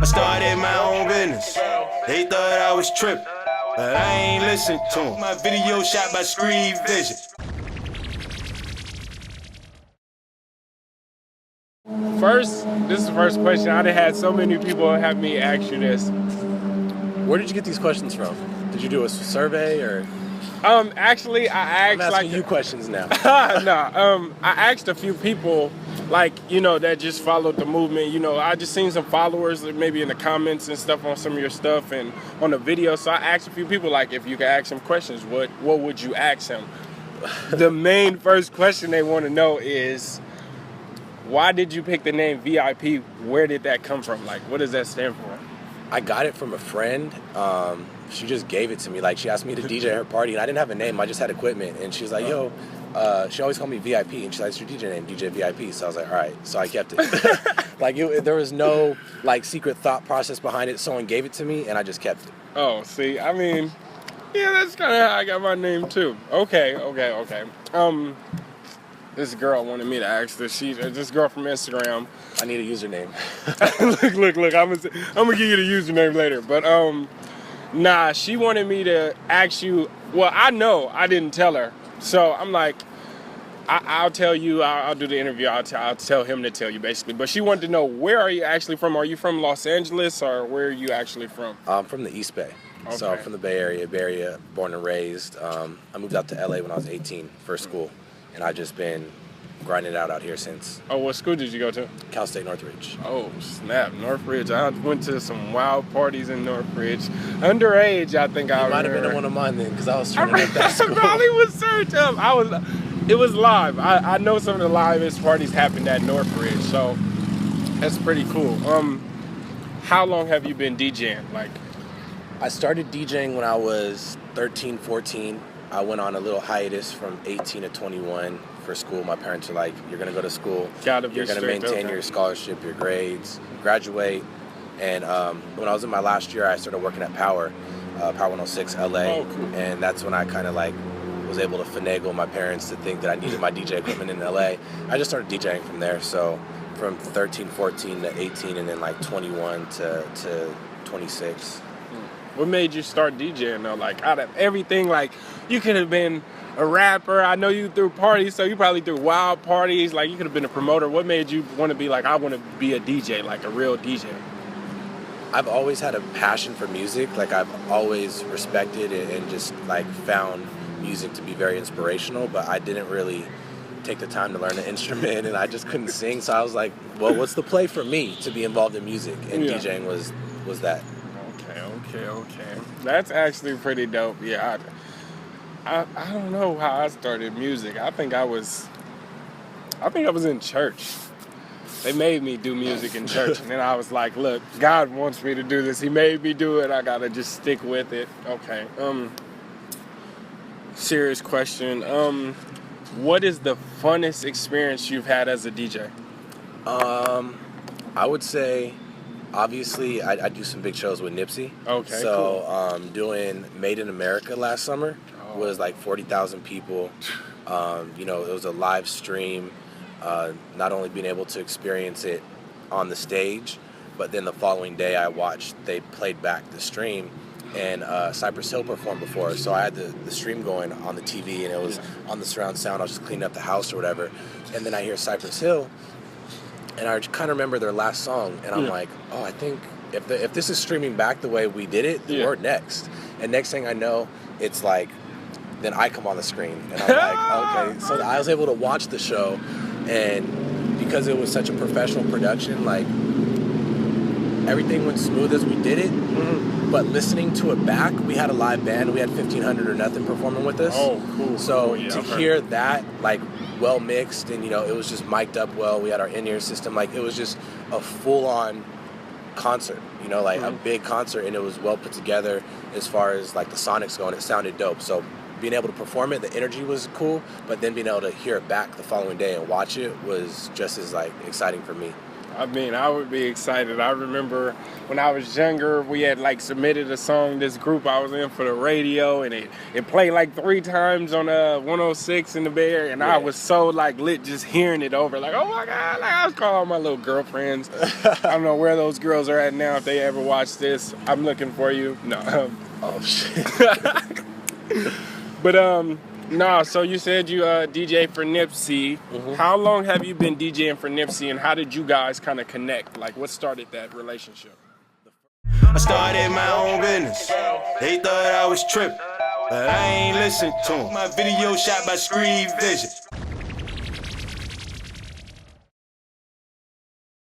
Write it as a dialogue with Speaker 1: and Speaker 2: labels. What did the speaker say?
Speaker 1: I started my own business. They thought I was tripping, but I ain't listen to them. My video shot by SkreetVision.
Speaker 2: This is the first question. I done had so many people have me ask you this.
Speaker 3: Where did you get these questions from? Did you do a survey or?
Speaker 2: Actually, I asked.
Speaker 3: I'm asking you questions now.
Speaker 2: I asked a few people, that just followed the movement. I just seen some followers, maybe in the comments and stuff on some of your stuff and on the video. So I asked a few people, if you could ask them questions, what would you ask them? The main first question they want to know is, why did you pick the name VIP? Where did that come from? What does that stand for?
Speaker 3: I got it from a friend. She just gave it to me. She asked me to DJ her party, and I didn't have a name. I just had equipment. And she was like, yo, she always called me VIP. And she's like, it's your DJ name, DJ VIP. So I was like, all right. So I kept it. There was no, secret thought process behind it. Someone gave it to me, and I just kept it.
Speaker 2: Oh, see, yeah, that's kind of how I got my name, too. Okay. This girl wanted me to ask this. This girl from Instagram.
Speaker 3: I need a username.
Speaker 2: Look. I'm gonna give you the username later. But she wanted me to ask you. Well, I know I didn't tell her, so I'm like, I'll tell you. I'll do the interview. I'll tell him to tell you basically. But she wanted to know, where are you actually from? Are you from Los Angeles, or where are you actually from?
Speaker 3: I'm from the East Bay. Okay. So I'm from the Bay Area, born and raised. I moved out to LA when I was 18 for school. And I've just been grinding it out here since.
Speaker 2: Oh, what school did you go to?
Speaker 3: Cal State Northridge.
Speaker 2: Oh, snap. Northridge. I went to some wild parties in Northridge. Underage, I think I
Speaker 3: might have been at one of mine then, because I was turning up that school.
Speaker 2: I probably was turned up. It was live. I know some of the livest parties happened at Northridge, so that's pretty cool. How long have you been DJing?
Speaker 3: I started DJing when I was 13, 14. I went on a little hiatus from 18 to 21 for school. My parents were like, you're going to go to school. You're going to maintain your scholarship, your grades, graduate. And when I was in my last year, I started working at Power 106 LA.
Speaker 2: Oh, cool.
Speaker 3: And that's when I kind of was able to finagle my parents to think that I needed my DJ equipment in LA. I just started DJing from there. So from 13, 14 to 18, and then 21 to 26.
Speaker 2: What made you start DJing though? Out of everything, you could have been a rapper. I know you threw parties, so you probably threw wild parties. You could have been a promoter. What made you want to be I want to be a DJ, a real DJ?
Speaker 3: I've always had a passion for music. I've always respected it and just found music to be very inspirational, but I didn't really take the time to learn an instrument, and I just couldn't sing. So I was like, well, what's the play for me to be involved in music? And DJing was that.
Speaker 2: Okay. That's actually pretty dope. Yeah, I don't know how I started music. I think I was in church. They made me do music in church, and then I was like, look, God wants me to do this. He made me do it. I gotta just stick with it. Okay. Serious question. What is the funnest experience you've had as a DJ?
Speaker 3: I would say, obviously, I do some big shows with Nipsey.
Speaker 2: Okay,
Speaker 3: so, doing Made in America last summer was 40,000 people. It was a live stream. Not only being able to experience it on the stage, but then the following day they played back the stream, and Cypress Hill performed before. So I had the stream going on the TV, and it was on the surround sound. I was just cleaning up the house or whatever. And then I hear Cypress Hill, and I kind of remember their last song, and I'm like, oh, I think if this is streaming back the way we did it, we're next. And next thing I know, it's then I come on the screen, and I'm like, okay. So I was able to watch the show, and because it was such a professional production, everything went smooth as we did it. Mm-hmm. But listening to it back, we had a live band. We had 1,500 or nothing performing with us.
Speaker 2: Oh, cool.
Speaker 3: So to hear that, well mixed, and it was just mic'd up well. We had our in-ear system. It was just a full-on concert. A big concert, and it was well put together as far as the sonics going. It sounded dope. So being able to perform it, the energy was cool. But then being able to hear it back the following day and watch it was just as exciting for me.
Speaker 2: I mean, I would be excited. I remember when I was younger, we had like submitted a song, this group I was in, for the radio, and it played like 3 times on 106 in the Bay Area, and I was so like lit just hearing it over, like, oh my God, like I was calling all my little girlfriends. I don't know where those girls are at now if they ever watch this. I'm looking for you. No.
Speaker 3: Oh shit.
Speaker 2: But no, so you said you DJ for Nipsey. How long have you been DJing for Nipsey, and how did you guys kind of connect? Like, what started that relationship?
Speaker 1: I started my own business. They thought I was tripping, but I ain't listen to 'em. My video shot by SkreetVision.